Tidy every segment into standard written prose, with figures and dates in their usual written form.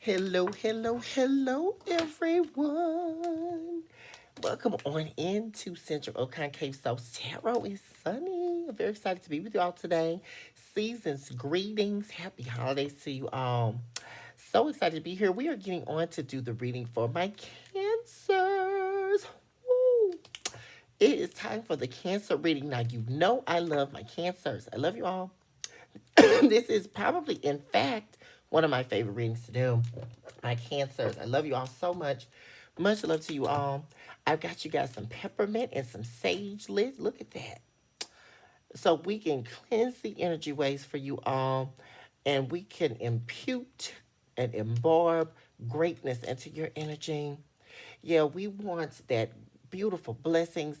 Hello, hello, hello, everyone. Welcome on into Central Oak Cave South Tarot. It's Sunny. I'm very excited to be with you all today. Season's greetings. Happy holidays to you all. So excited to be here. We are getting on to do the reading for my cancers. Woo. It is time for the cancer reading. Now, you know I love my cancers. I love you all. This is probably, in fact, one of my favorite readings to do. My cancers. I love you all so much. Much love to you all. I've got you guys some peppermint and some sage lit. Look at that. So we can cleanse the energy ways for you all, and we can impute and imbibe greatness into your energy. Yeah, we want that beautiful blessings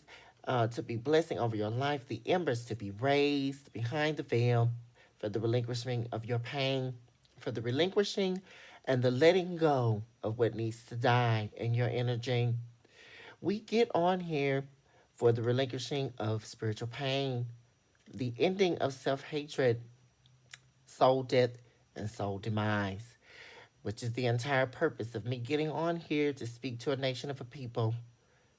to be blessing over your life, the embers to be raised behind the veil for the relinquishing of your pain, for the relinquishing and the letting go of what needs to die in your energy. We get on here for the relinquishing of spiritual pain, the ending of self hatred, soul death, and soul demise, which is the entire purpose of me getting on here to speak to a nation of a people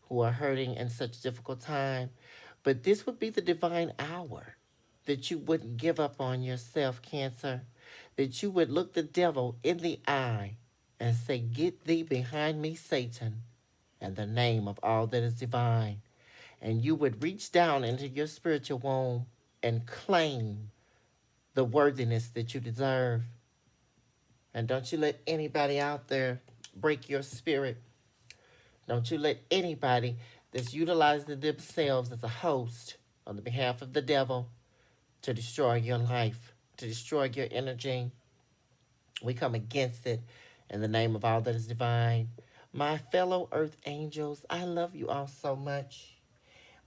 who are hurting in such difficult time. But this would be the divine hour that you wouldn't give up on yourself, Cancer, that you would look the devil in the eye and say, "Get thee behind me, Satan," in the name of all that is divine. And you would reach down into your spiritual womb and claim the worthiness that you deserve. And don't you let anybody out there break your spirit. Don't you let anybody that's utilizing themselves as a host on the behalf of the devil to destroy your life, to destroy your energy. We come against it in the name of all that is divine. My fellow earth angels, I love you all so much.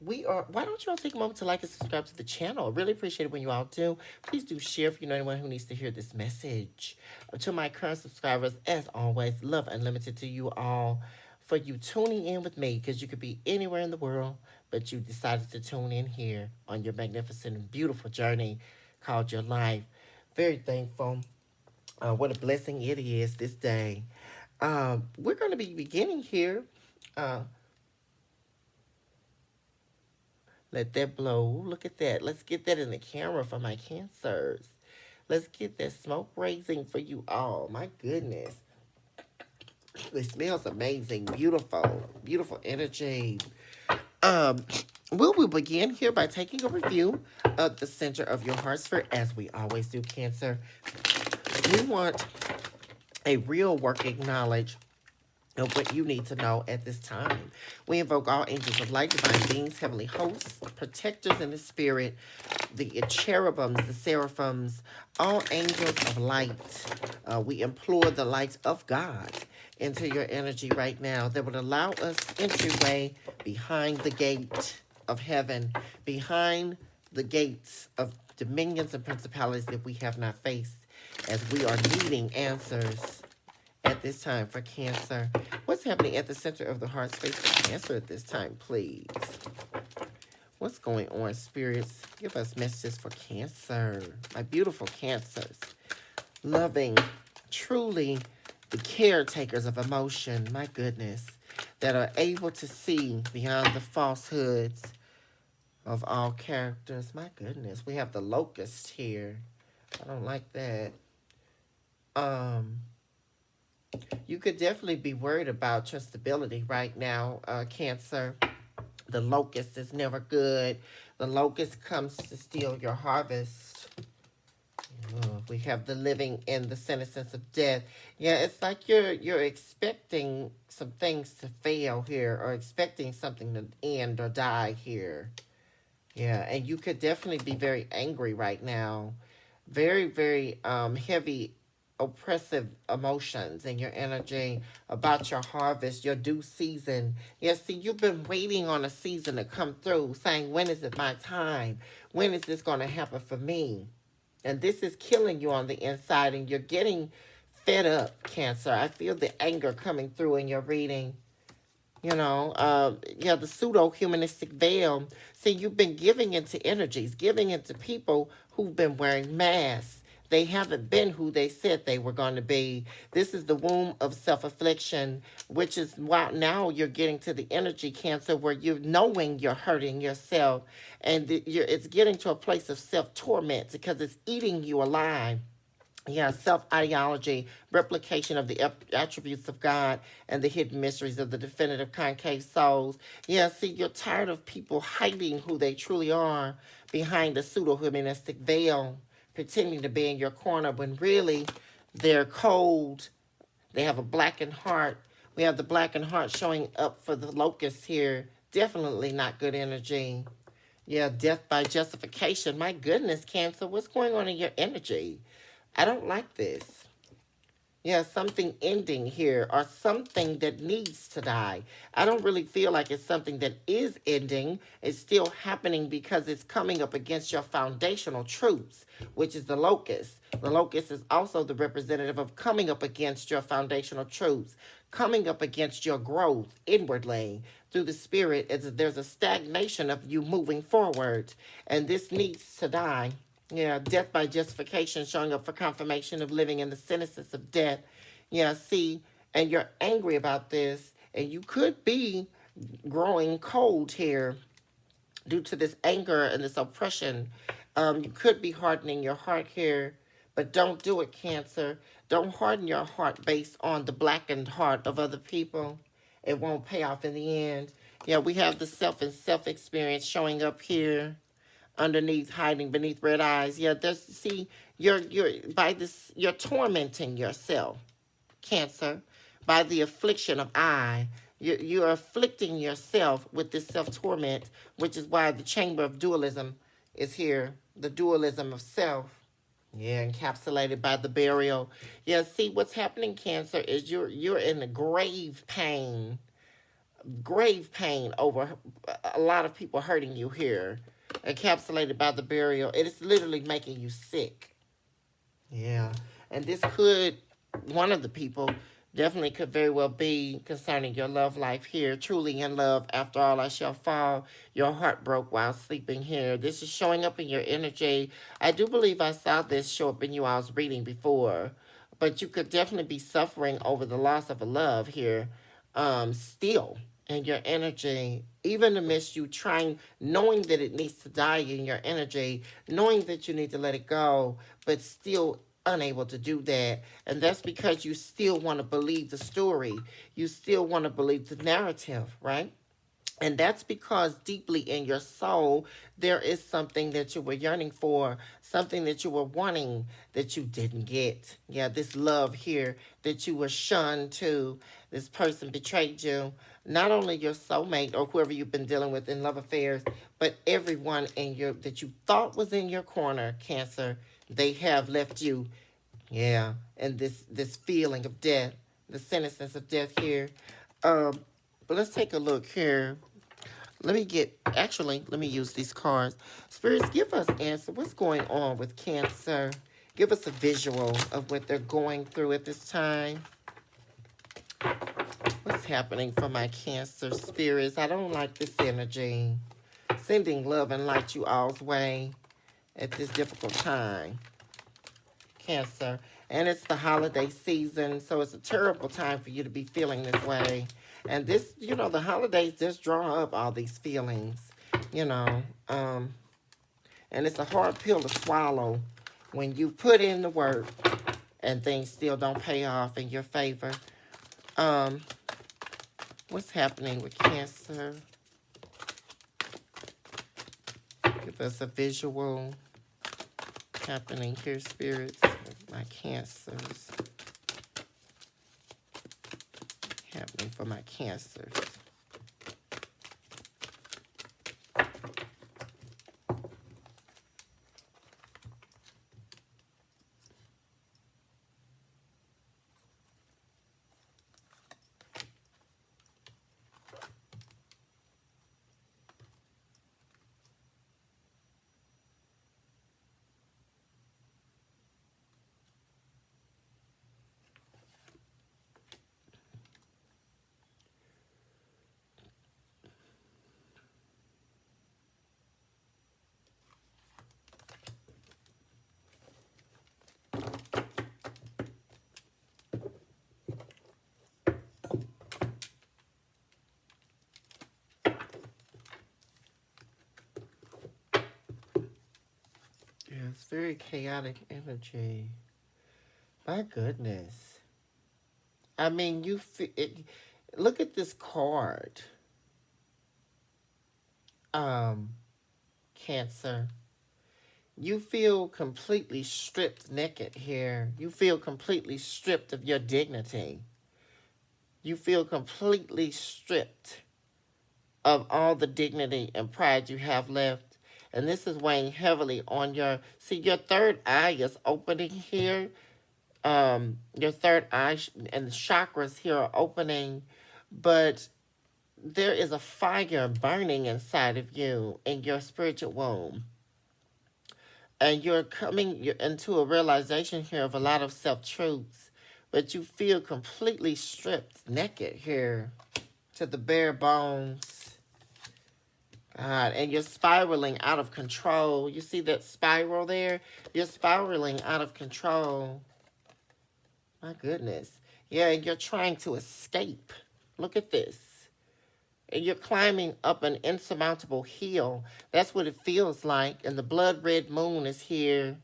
Why don't you all take a moment to like and subscribe to the channel? I really appreciate it when you all do. Please do share if you know anyone who needs to hear this message. To my current subscribers, as always, love unlimited to you all for you tuning in with me, because you could be anywhere in the world, but you decided to tune in here on your magnificent and beautiful journey called your life. Very thankful. What a blessing it is this day. We're going to be beginning here. Uh, Let that blow. Look at that. Let's get that in the camera for my cancers. Let's get that smoke raising for you all. My goodness. It smells amazing. Beautiful. Beautiful energy. Um, we will begin here by taking a review of the center of your heart sphere, as we always do, Cancer. We want a real working knowledge of what you need to know at this time. We invoke all angels of light, divine beings, heavenly hosts, protectors in the spirit, the cherubims, the seraphims, all angels of light. We implore the light of God into your energy right now that would allow us entryway behind the gate of heaven, behind the gates of dominions and principalities that we have not faced, as we are needing answers at this time for Cancer. What's happening at the center of the heart space for Cancer at this time, please? What's going on, spirits? Give us messages for Cancer. My beautiful Cancers. Loving, truly the caretakers of emotion, my goodness, that are able to see beyond the falsehoods of all characters. My goodness, we have the locust here. I don't like that. You could definitely be worried about your stability right now, Cancer. The locust is never good. The locust comes to steal your harvest. We have the living in the sentence of death. Yeah, it's like you're expecting some things to fail here, or expecting something to end or die here. Yeah, and you could definitely be very angry right now. Very, very heavy, oppressive emotions in your energy about your harvest, your due season. Yeah, see, you've been waiting on a season to come through, saying, when is it my time? When is this going to happen for me? And this is killing you on the inside, and you're getting fed up, Cancer. I feel the anger coming through in your reading. The pseudo-humanistic veil. See, you've been giving into energies, giving into people who've been wearing masks. They haven't been who they said they were going to be. This is the womb of self-affliction, which is why now you're getting to the energy, Cancer, where you're knowing you're hurting yourself, and it's getting to a place of self-torment because it's eating you alive. Yeah, self ideology, replication of the attributes of God, and the hidden mysteries of the definitive concave souls. Yeah, see, you're tired of people hiding who they truly are behind a pseudo humanistic veil, pretending to be in your corner when really they're cold. They have a blackened heart. We have the blackened heart showing up for the locusts here. Definitely not good energy. Yeah, death by justification. My goodness, Cancer, what's going on in your energy? I don't like this. Yeah, something ending here or something that needs to die. I don't really feel like it's something that is ending. It's still happening because it's coming up against your foundational truths, which is the locust. The locust is also the representative of coming up against your foundational truths, coming up against your growth inwardly through the spirit. There's a stagnation of you moving forward, and this needs to die. Yeah, death by justification, showing up for confirmation of living in the cynicism of death. Yeah, see, and you're angry about this, and you could be growing cold here due to this anger and this oppression. You could be hardening your heart here, but don't do it, Cancer. Don't harden your heart based on the blackened heart of other people. It won't pay off in the end. Yeah, we have the self and self experience showing up here underneath, hiding beneath red eyes. Yeah, there's, see, you're by this, you're tormenting yourself, Cancer, by the affliction of I. You're afflicting yourself with this self torment, which is why the chamber of dualism is here, the dualism of self. Yeah, encapsulated by the burial. Yeah, see, what's happening, Cancer, is you're in a grave pain over a lot of people hurting you here, encapsulated by the burial. It is literally making you sick. Yeah. And this could, one of the people definitely could very well be concerning your love life here. Truly in love, after all, I shall fall. Your heart broke while sleeping here. This is showing up in your energy. I do believe I saw this show up in you I was reading before. But you could definitely be suffering over the loss of a love here, still in your energy, even amidst you trying, knowing that it needs to die in your energy, knowing that you need to let it go, but still unable to do that. And that's because you still want to believe the story. You still want to believe the narrative, right? And that's because deeply in your soul, there is something that you were yearning for, something that you were wanting that you didn't get. Yeah, this love here that you were shunned to, this person betrayed you. Not only your soulmate or whoever you've been dealing with in love affairs, but everyone in your that you thought was in your corner, Cancer, they have left you. Yeah, and this feeling of death, the cynicism of death here. Um, but let's take a look here. Let me use these cards. Spirits, give us answer. What's going on with Cancer? Give us a visual of what they're going through at this time. What's happening for my Cancer spirits? I don't like this energy. Sending love and light you all's way at this difficult time, Cancer. And it's the holiday season, so it's a terrible time for you to be feeling this way. And this, the holidays just draw up all these feelings, you know. And it's a hard pill to swallow when you put in the work and things still don't pay off in your favor. Um, what's happening with Cancer? Give us a visual happening here, spirits, with my Cancers. Happening for my Cancers. very chaotic energy. My goodness. I mean, look at this card. Um, Cancer. You feel completely stripped naked here. You feel completely stripped of your dignity. You feel completely stripped of all the dignity and pride you have left. And this is weighing heavily on your third eye is opening here. Your third eye and the chakras here are opening, but there is a fire burning inside of you in your spiritual womb. And you're coming into a realization here of a lot of self-truths, but you feel completely stripped naked here to the bare bones. God, and you're spiraling out of control. You see that spiral there? You're spiraling out of control. My goodness. Yeah, and you're trying to escape. Look at this. And you're climbing up an insurmountable hill. That's what it feels like. And the blood red moon is here.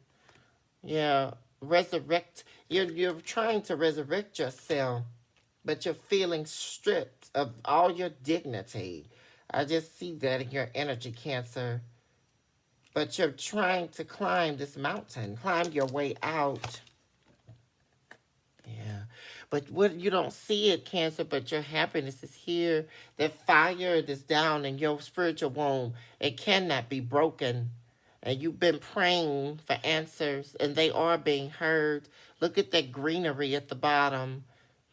Yeah, resurrect. You're trying to resurrect yourself, but you're feeling stripped of all your dignity. I just see that in your energy, Cancer. But you're trying to climb this mountain, climb your way out. Yeah. But what you don't see it, Cancer, but your happiness is here. That fire that's down in your spiritual womb, it cannot be broken. And you've been praying for answers, and they are being heard. Look at that greenery at the bottom.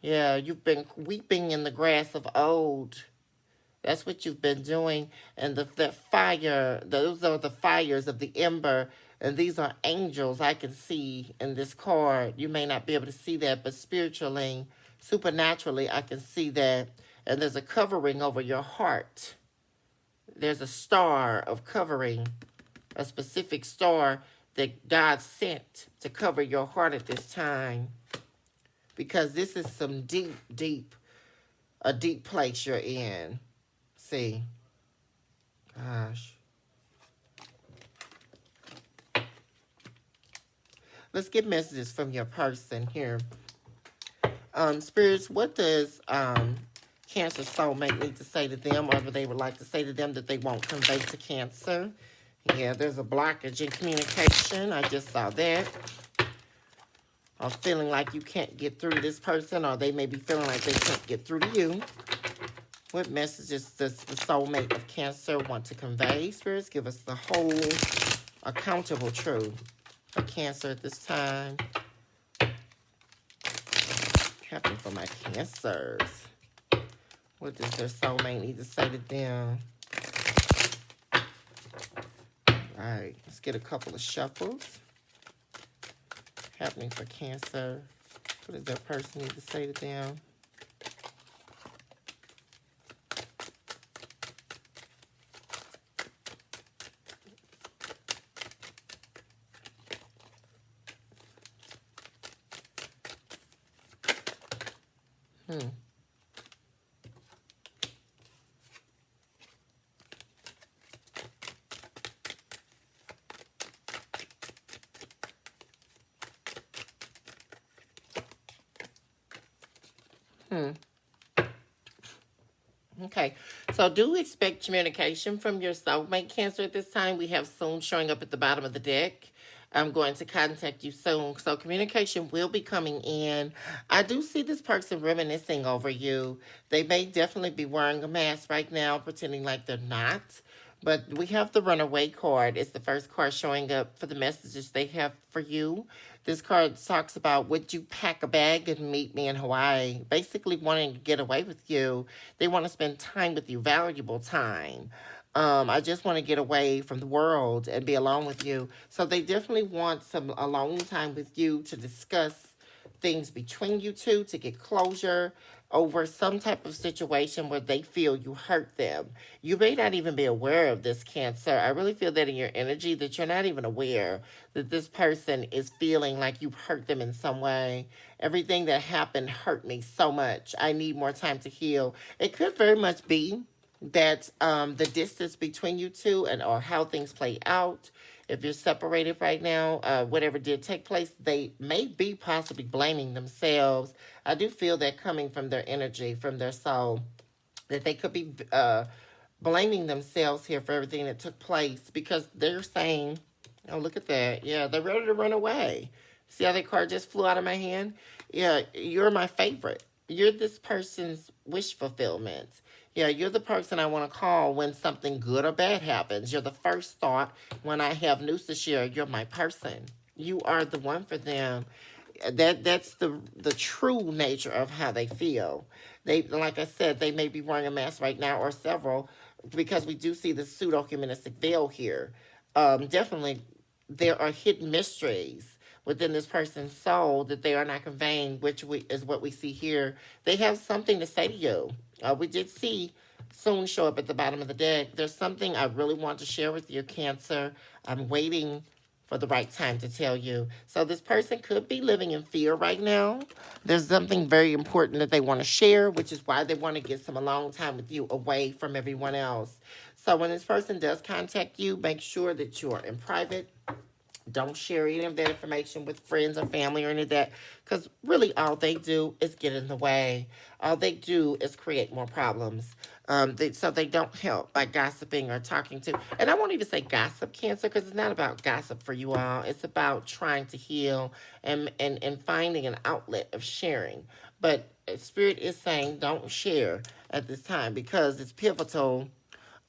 Yeah, you've been weeping in the grass of old. That's what you've been doing. And that fire, those are the fires of the ember. And these are angels I can see in this card. You may not be able to see that, but spiritually, supernaturally, I can see that. And there's a covering over your heart. There's a star of covering, a specific star that God sent to cover your heart at this time. Because this is some a deep place you're in. See, gosh. Let's get messages from your person here. Spirits, what does Cancer soulmate need to say to them, or they would like to say to them that they won't convey to Cancer? Yeah, there's a blockage in communication. I just saw that. Or feeling like you can't get through to this person, or they may be feeling like they can't get through to you. What messages does the soulmate of Cancer want to convey? Spirits, give us the whole accountable truth for Cancer at this time. Happening for my Cancers. What does their soulmate need to say to them? All right, let's get a couple of shuffles. Happening for Cancer. What does their person need to say to them? Okay, so do expect communication from your soulmate, Cancer, at this time. We have soon showing up at the bottom of the deck. I'm going to contact you soon. So communication will be coming in. I do see this person reminiscing over you. They may definitely be wearing a mask right now, pretending like they're not. But we have the runaway card. It's the first card showing up for the messages they have for you. This card talks about, would you pack a bag and meet me in Hawaii? Basically wanting to get away with you. They want to spend time with you, valuable time. I just want to get away from the world and be alone with you. So they definitely want some alone time with you to discuss things between you two, to get closure over some type of situation where they feel you hurt them. You may not even be aware of this, Cancer. I really feel that in your energy, that you're not even aware that this person is feeling like you've hurt them in some way. Everything that happened hurt me so much. I need more time to heal. It could very much be that the distance between you two and or how things play out If you're separated right now, whatever did take place, they may be possibly blaming themselves. I do feel that coming from their energy, from their soul, that they could be blaming themselves here for everything that took place because they're saying, oh, look at that. Yeah, they're ready to run away. See how that card just flew out of my hand? Yeah, you're my favorite. You're this person's wish fulfillment. Yeah, you're the person I want to call when something good or bad happens. You're the first thought when I have news to share. You're my person. You are the one for them. That's the true nature of how they feel. They, like I said, they may be wearing a mask right now or several, because we do see the pseudo humanistic veil here. Definitely, there are hidden mysteries within this person's soul that they are not conveying, which is what we see here. They have something to say to you. We did see soon show up at the bottom of the deck. There's something I really want to share with you, Cancer. I'm waiting for the right time to tell you. So this person could be living in fear right now. There's something very important that they want to share, which is why they want to get some alone time with you away from everyone else. So when this person does contact you, make sure that you are in private. Don't share any of that information with friends or family or any of that, because really all they do is get in the way. All they do is create more problems. So they don't help by gossiping or talking to. And I won't even say gossip, Cancer, because it's not about gossip for you all. It's about trying to heal and finding an outlet of sharing. But Spirit is saying don't share at this time because it's pivotal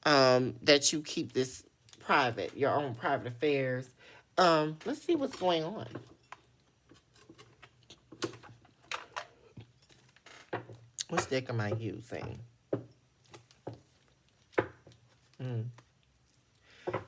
that you keep this private, your own private affairs. Let's see what's going on. Which deck am I using?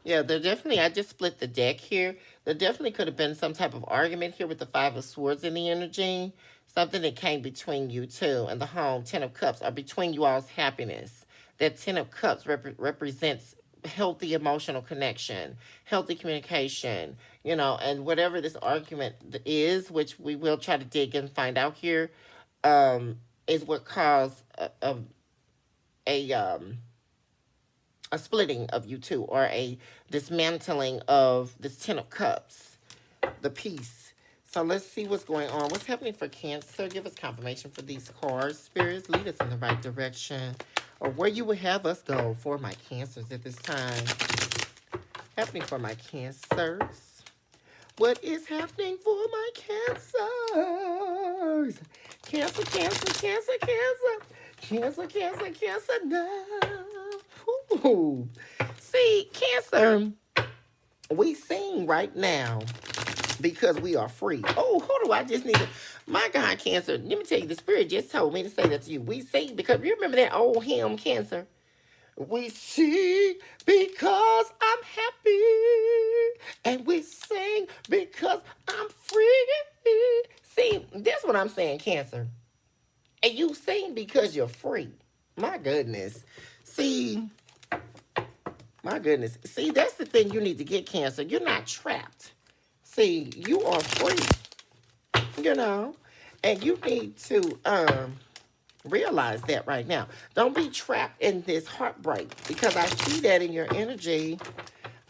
Yeah, there definitely, I just split the deck here. There definitely could have been some type of argument here with the Five of Swords in the energy. Something that came between you two and the home. Ten of Cups, or between you all's happiness. That Ten of Cups represents healthy emotional connection, healthy communication, and whatever this argument is, which we will try to dig and find out here, is what caused a a splitting of you two, or a dismantling of this Ten of Cups, the peace. So let's see what's going on. What's happening for Cancer? Give us confirmation for these cards. Spirits, lead us in the right direction, or where you would have us go for my Cancers at this time. Happening for my Cancers. What is happening for my Cancers? Cancer, Cancer, Cancer, Cancer. Cancer, Cancer, Cancer, no. Ooh. See, Cancer, we sing right now because we are free. Oh, who do I just need to... My God, Cancer, let me tell you, the Spirit just told me to say that to you. We sing because you remember that old hymn, Cancer? We sing because I'm happy, and we sing because I'm free. See, that's what I'm saying, Cancer. And you sing because you're free. My goodness. See, my goodness. See, that's the thing you need to get, Cancer. You're not trapped. See, you are free, and you need to realize that right now. Don't be trapped in this heartbreak, because I see that in your energy,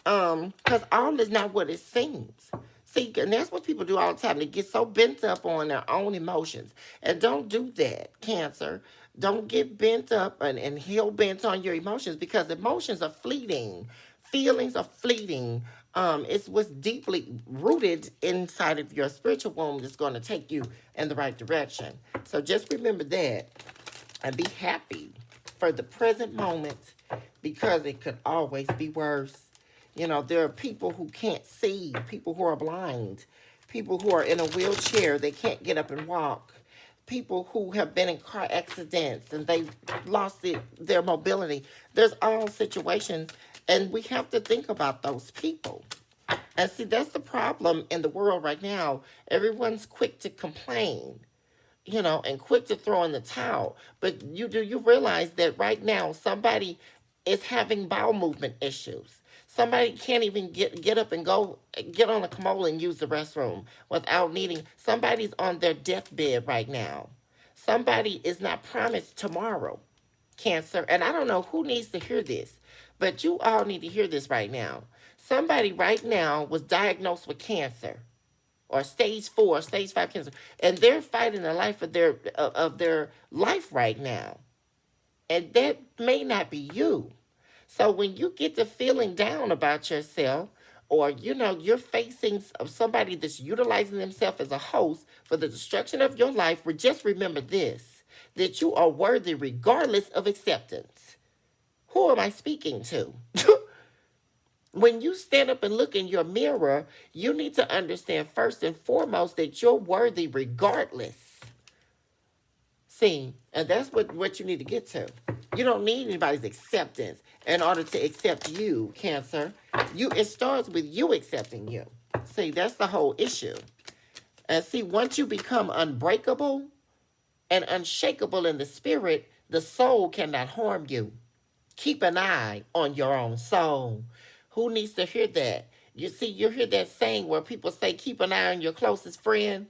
because all is not what it seems. See, and that's what people do all the time. They get so bent up on their own emotions. And don't do that, Cancer. Don't get bent up and hell bent on your emotions, because emotions are fleeting. Feelings are fleeting. It's what's deeply rooted inside of your spiritual womb that's going to take you in the right direction. So just remember that and be happy for the present moment, because it could always be worse. There are people who can't see, people who are blind, people who are in a wheelchair, they can't get up and walk, people who have been in car accidents and they lost their mobility. There's all situations, and we have to think about those people. And see, that's the problem in the world right now. Everyone's quick to complain, and quick to throw in the towel. But you realize that right now somebody is having bowel movement issues. Somebody can't even get up and go get on a commode and use the restroom without needing. Somebody's on their deathbed right now. Somebody is not promised tomorrow, Cancer. And I don't know who needs to hear this, but you all need to hear this right now. Somebody right now was diagnosed with cancer or stage 4, stage 5 cancer, and they're fighting the life of their life right now. And that may not be you. So when you get to feeling down about yourself, or you're facing somebody that's utilizing themselves as a host for the destruction of your life, just remember this: that you are worthy regardless of acceptance. Who am I speaking to? When you stand up and look in your mirror, you need to understand first and foremost that you're worthy regardless. See, and that's what you need to get to. You don't need anybody's acceptance in order to accept you, Cancer. It starts with you accepting you. See, that's the whole issue. And see, once you become unbreakable and unshakable in the spirit, the soul cannot harm you. Keep an eye on your own soul. Who needs to hear that? You see, you hear that saying where people say, keep an eye on your closest friend.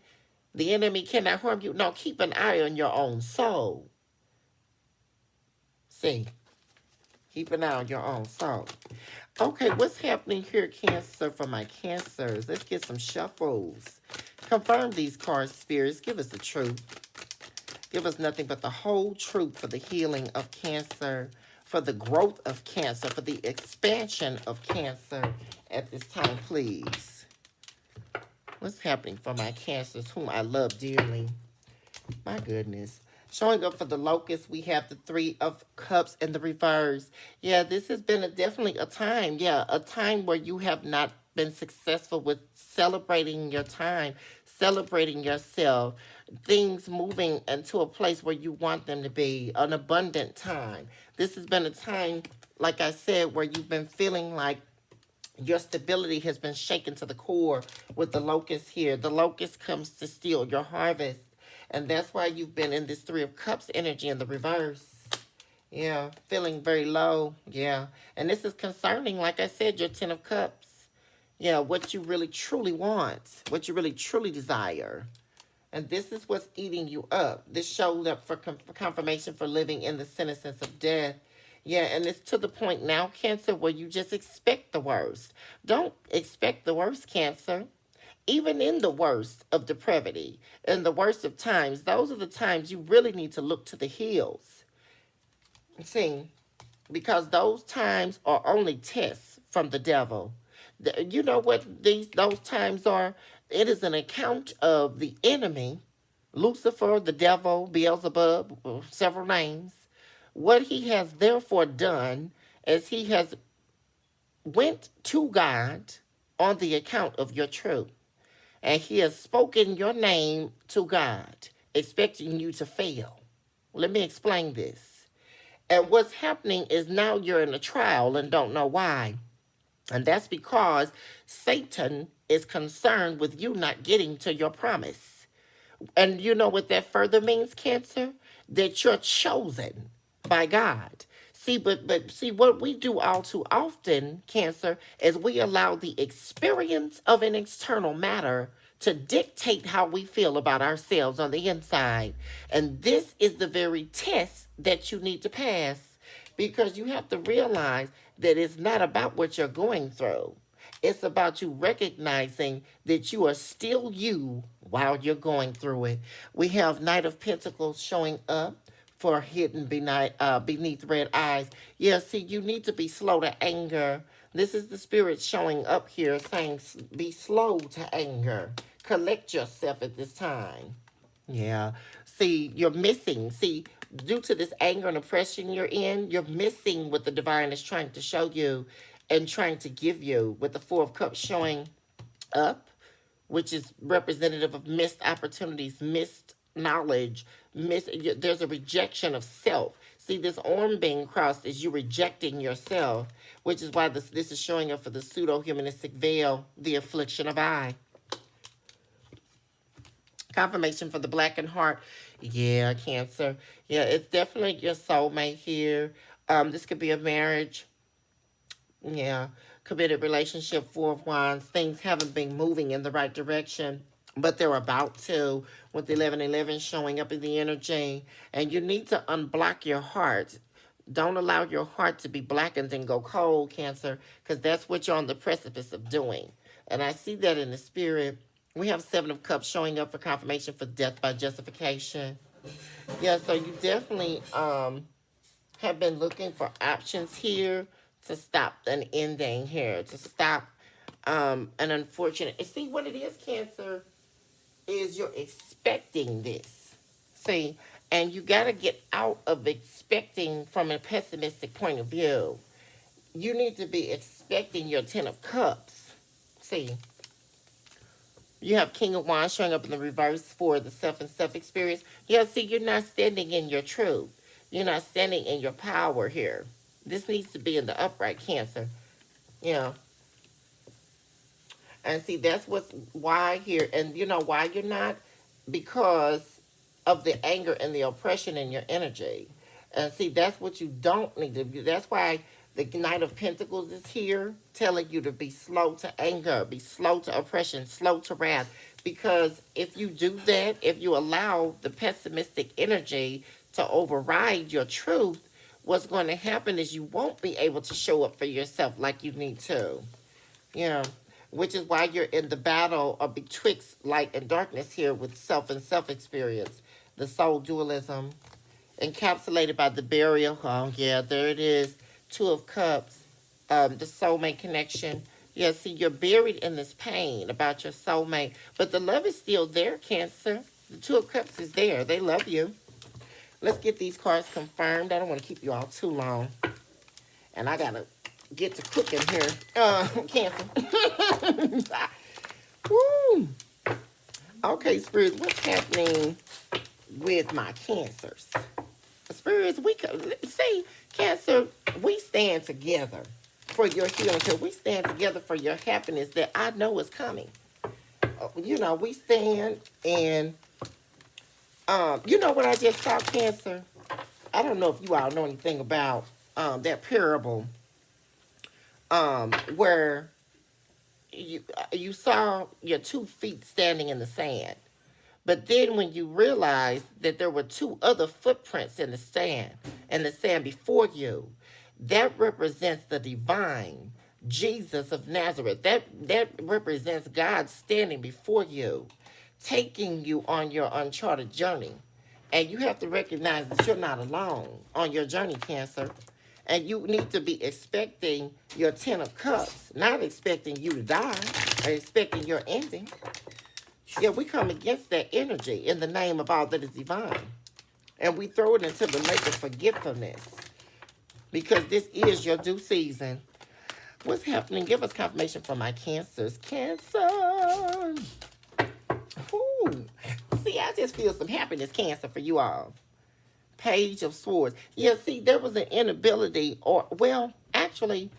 The enemy cannot harm you. No, keep an eye on your own soul. See, keep an eye on your own soul. Okay, what's happening here, Cancer, for my Cancers? Let's get some shuffles. Confirm these cards, spirits. Give us the truth. Give us nothing but the whole truth for the healing of Cancer, for the growth of Cancer, for the expansion of Cancer at this time, please. What's happening for my Cancers, whom I love dearly? My goodness. Showing up for the Locust, we have the Three of Cups in the reverse. Yeah, this has been definitely a time. Yeah, a time where you have not been successful with celebrating your time, celebrating yourself, things moving into a place where you want them to be, an abundant time. This has been a time, like I said, where you've been feeling like your stability has been shaken to the core with the Locust here. The Locust comes to steal your harvest. And that's why you've been in this Three of Cups energy in the reverse. Yeah, feeling very low. Yeah. And this is concerning, like I said, your Ten of Cups. Yeah, what you really truly want, what you really truly desire. And this is what's eating you up. This showed up for confirmation for living in the sentence of death. Yeah, and it's to the point now, Cancer, where you just expect the worst. Don't expect the worst, Cancer. Even in the worst of depravity, in the worst of times, those are the times you really need to look to the hills. See, because those times are only tests from the devil. You know what those times are? It is an account of the enemy, Lucifer, the devil, Beelzebub, several names. What he has therefore done is he has went to God on the account of your truth. And he has spoken your name to God, expecting you to fail. Let me explain this. And what's happening is now you're in a trial and don't know why. And that's because Satan is concerned with you not getting to your promise. And you know what that further means, Cancer? That you're chosen by God. See, but see, what we do all too often, Cancer, is we allow the experience of an external matter to dictate how we feel about ourselves on the inside. And this is the very test that you need to pass, because you have to realize that it's not about what you're going through. It's about you recognizing that you are still you while you're going through it. We have Knight of Pentacles showing up for hidden beneath red eyes. Yeah, see, you need to be slow to anger. This is the spirit showing up here saying, be slow to anger. Collect yourself at this time. Yeah. See, you're missing. See, due to this anger and oppression you're in, you're missing what the divine is trying to show you and trying to give you, with the Four of Cups showing up, which is representative of missed opportunities, missed knowledge, there's a rejection of self. See, this arm being crossed is you rejecting yourself, which is why this is showing up for the pseudo-humanistic veil, the affliction of I. Confirmation for the Blackened Heart. Yeah, Cancer. Yeah, it's definitely your soulmate here. This could be a marriage. Yeah, committed relationship, Four of Wands. Things haven't been moving in the right direction, but they're about to, with 1111 showing up in the energy. And you need to unblock your heart. Don't allow your heart to be blackened and go cold, Cancer, because that's what you're on the precipice of doing. And I see that in the spirit. We have Seven of Cups showing up for confirmation for death by justification. Yeah, so you definitely have been looking for options here to stop an ending here, to stop an unfortunate. See, what it is, Cancer, is you're expecting this. See, and you got to get out of expecting from a pessimistic point of view. You need to be expecting your Ten of Cups. See, you have King of Wands showing up in the reverse for the self and self experience. Yeah, see, you're not standing in your truth. You're not standing in your power here. This needs to be in the upright, Cancer. Yeah. And see, that's what's why here. And you know why you're not? Because of the anger and the oppression in your energy. And see, that's what you don't need to do. That's why the Knight of Pentacles is here, telling you to be slow to anger, be slow to oppression, slow to wrath. Because if you do that, if you allow the pessimistic energy to override your truth, what's going to happen is you won't be able to show up for yourself like you need to. Yeah, which is why you're in the battle of betwixt light and darkness here with self and self experience, the soul dualism, encapsulated by the burial. Oh, yeah, there it is. Two of Cups, the soulmate connection. Yeah, see, you're buried in this pain about your soulmate, but the love is still there, Cancer. The Two of Cups is there. They love you. Let's get these cards confirmed. I don't want to keep you all too long. And I got to get to cooking here. Cancer. Woo. Okay, Spirits, what's happening with my Cancers? Spirits, see, Cancer, we stand together for your healing. We stand together for your happiness that I know is coming. You know, we stand and, you know what I just saw, Cancer? I don't know if you all know anything about that parable where you saw your 2 feet standing in the sand. But then when you realized that there were 2 other footprints in the sand before you, that represents the divine Jesus of Nazareth. That represents God standing before you, taking you on your uncharted journey. And you have to recognize that you're not alone on your journey, Cancer. And you need to be expecting your 10 of Cups, not expecting you to die or expecting your ending. Yeah, we come against that energy in the name of all that is divine. And we throw it into the lake of forgetfulness. Because this is your due season. What's happening? Give us confirmation for my Cancers. Cancer. Ooh. See, I just feel some happiness, Cancer, for you all. Page of Swords. Yeah, see, there was an inability, or, well, actually,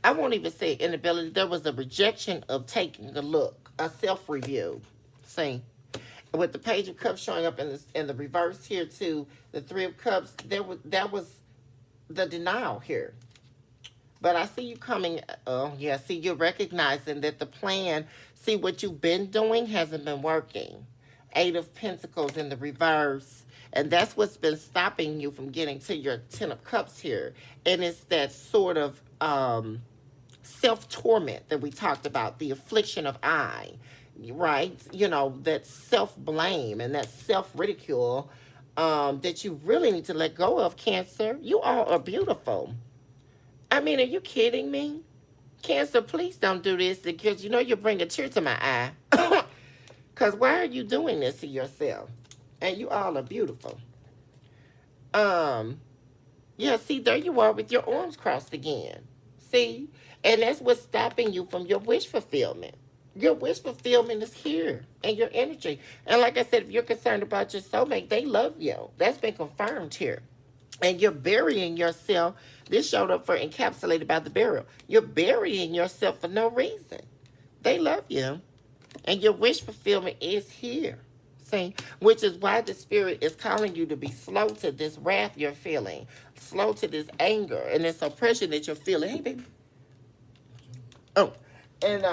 I won't even say inability. There was a rejection of taking a look, a self-review. See, with the Page of Cups showing up in the reverse here too, the Three of Cups, that was the denial here. But I see you coming. Oh yeah, see, you're recognizing that the plan. See, what you've been doing hasn't been working. 8 of Pentacles in the reverse, and that's what's been stopping you from getting to your 10 of Cups here. And it's that sort of self-torment that we talked about, the affliction of I. Right? You know, that self-blame and that self-ridicule that you really need to let go of, Cancer. You all are beautiful. I mean, are you kidding me? Cancer, please don't do this because you know you bring a tear to my eye. Because why are you doing this to yourself? And you all are beautiful. Yeah, see, there you are with your arms crossed again. See? And that's what's stopping you from your wish fulfillment. Your wish fulfillment is here and your energy. And like I said, if you're concerned about your soulmate, they love you. That's been confirmed here. And you're burying yourself. This showed up for encapsulated by the burial. You're burying yourself for no reason. They love you. And your wish fulfillment is here. See? Which is why the Spirit is calling you to be slow to this wrath you're feeling. Slow to this anger and this oppression that you're feeling. Hey, baby. Oh. And,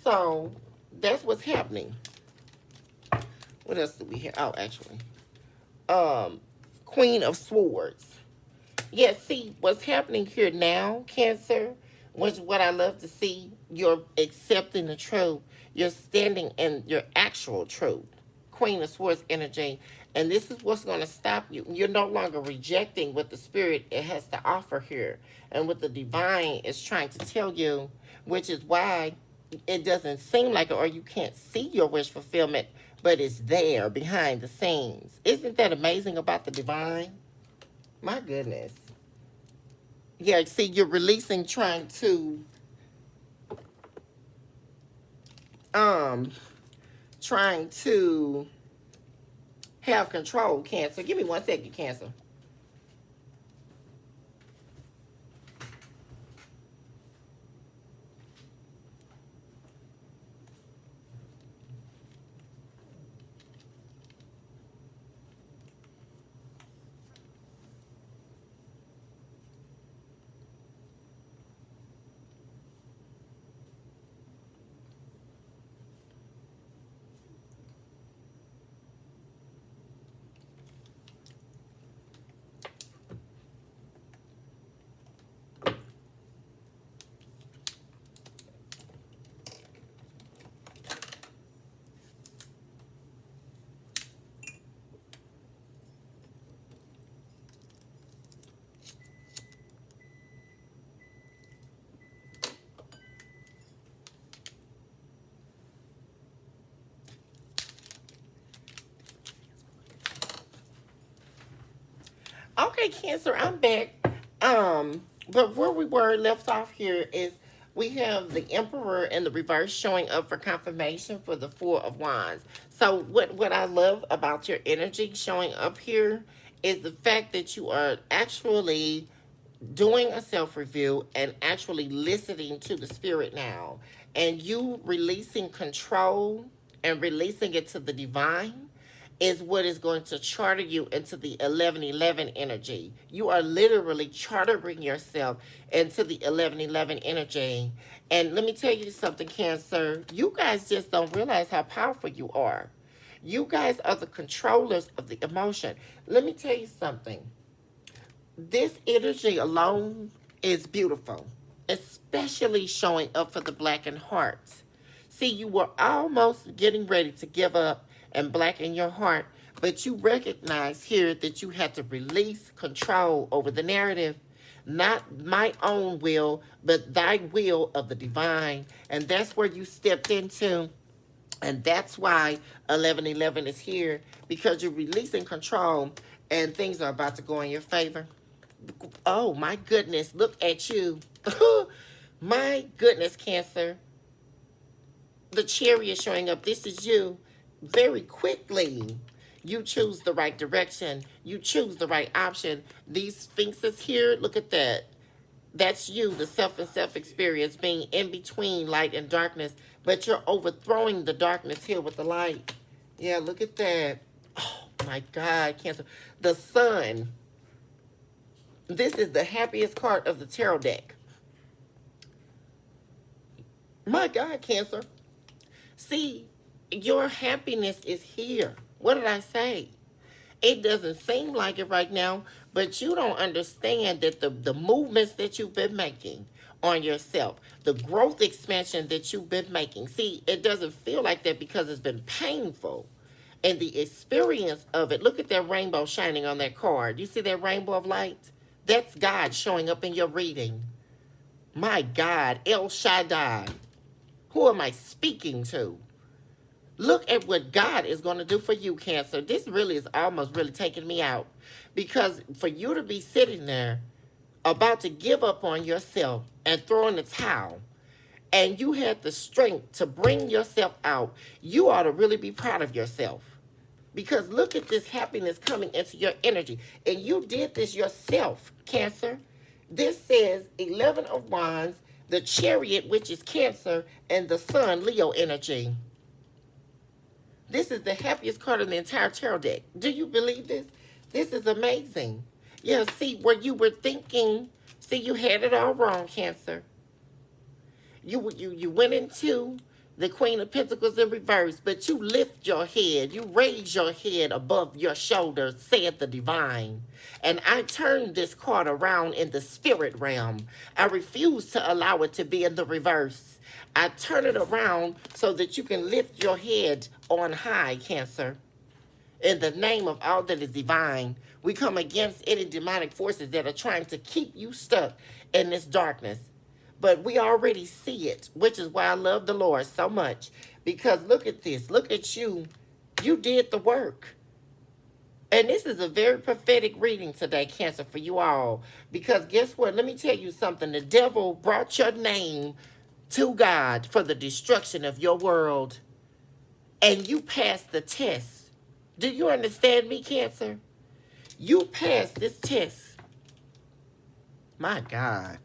so that's what's happening. What else do we have? Oh, actually. Queen of Swords. Yeah, see, what's happening here now, Cancer, which what I love to see, you're accepting the truth. You're standing in your actual truth. Queen of Swords energy. And this is what's going to stop you. You're no longer rejecting what the spirit it has to offer here. And what the divine is trying to tell you, which is why it doesn't seem like it, or you can't see your wish fulfillment, but it's there behind the scenes. Isn't that amazing about the divine? My goodness. Yeah, see, you're releasing, um, trying to have control, Cancer. Give me 1 second, Cancer. Okay, Cancer, I'm back. But where we were left off here is we have the Emperor in the reverse showing up for confirmation for the Four of Wands. So what I love about your energy showing up here is the fact that you are actually doing a self review and actually listening to the spirit now, and you releasing control and releasing it to the divine is what is going to charter you into the 1111 energy. You are literally chartering yourself into the 1111 energy. And let me tell you something, Cancer. You guys just don't realize how powerful you are. You guys are the controllers of the emotion. Let me tell you something. This energy alone is beautiful, especially showing up for the blackened hearts. See, you were almost getting ready to give up and blacken your heart, but you recognize here that you had to release control over the narrative. Not my own will, but thy will of the divine. And that's where you stepped into. And that's why 1111 is here, because you're releasing control and things are about to go in your favor. Oh my goodness, look at you. My goodness, Cancer. The Chariot showing up. This is you. Very quickly, you choose the right direction. You choose the right option. These sphinxes here, look at that. That's you, the self and self experience, being in between light and darkness. But you're overthrowing the darkness here with the light. Yeah, look at that. Oh my God, Cancer. The sun. This is the happiest card of the tarot deck. My God, Cancer. See, your happiness is here. What did I say? It doesn't seem like it right now, but you don't understand that the movements that you've been making on yourself, the growth expansion that you've been making. See, it doesn't feel like that because it's been painful. And the experience of it, look at that rainbow shining on that card. You see that rainbow of light? That's God showing up in your reading. My God, El Shaddai. Who am I speaking to? Look at what God is going to do for you, Cancer. This really is almost really taking me out. Because for you to be sitting there about to give up on yourself and throw in the towel, and you had the strength to bring yourself out, you ought to really be proud of yourself. Because look at this happiness coming into your energy. And you did this yourself, Cancer. This says 11 of Wands, the Chariot, which is Cancer, and the Sun, Leo energy. This is the happiest card in the entire tarot deck. Do you believe this? This is amazing. Yeah, see, where you were thinking, see, you had it all wrong, Cancer. You went into the Queen of Pentacles in reverse, but you lift your head, you raise your head above your shoulders, saith the divine. And I turn this card around in the spirit realm. I refuse to allow it to be in the reverse. I turn it around so that you can lift your head on high, Cancer. In the name of all that is divine, we come against any demonic forces that are trying to keep you stuck in this darkness. But we already see it, which is why I love the Lord so much. Because look at this. Look at you. You did the work. And this is a very prophetic reading today, Cancer, for you all. Because guess what? Let me tell you something. The devil brought your name to God for the destruction of your world. And you passed the test. Do you understand me, Cancer? You passed this test. My God.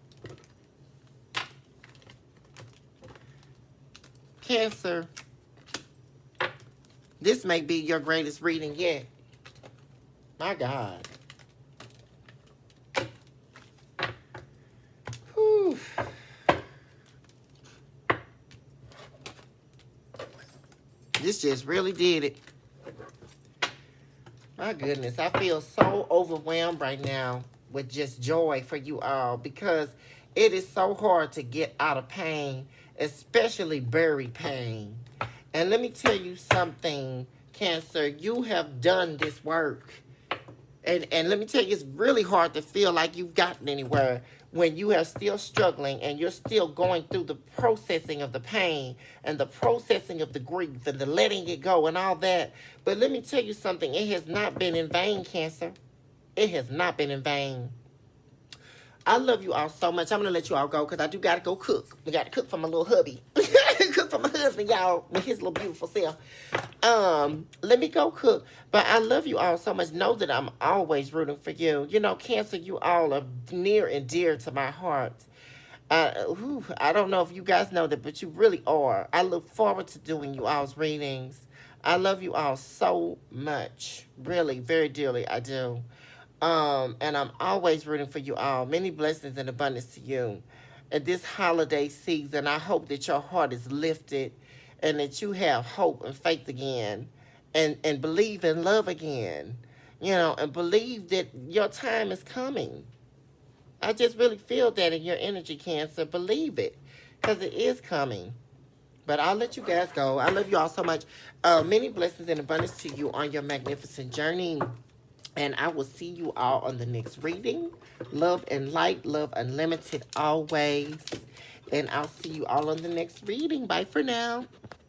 Cancer, this may be your greatest reading yet. My God. Whew. This just really did it. My goodness, I feel so overwhelmed right now with just joy for you all because it is so hard to get out of pain, especially buried pain. And let me tell you something, Cancer, you have done this work. And let me tell you, it's really hard to feel like you've gotten anywhere when you are still struggling and you're still going through the processing of the pain and the processing of the grief and the letting it go and all that. But let me tell you something. It has not been in vain, Cancer. It has not been in vain. I love you all so much. I'm going to let you all go because I do got to go cook. We got to cook for my little hubby. Cook for my husband, y'all, with his little beautiful self. Let me go cook. But I love you all so much. Know that I'm always rooting for you. You know, Cancer, you all are near and dear to my heart. I don't know if you guys know that, but you really are. I look forward to doing you all's readings. I love you all so much. Really, very dearly, I do. And I'm always rooting for you all. Many blessings and abundance to you. At this holiday season, I hope that your heart is lifted and that you have hope and faith again and believe in love again, you know, and believe that your time is coming. I just really feel that in your energy, Cancer. Believe it because it is coming. But I'll let you guys go. I love you all so much. Many blessings and abundance to you on your magnificent journey. And I will see you all on the next reading. Love and light, love unlimited always. And I'll see you all on the next reading. Bye for now.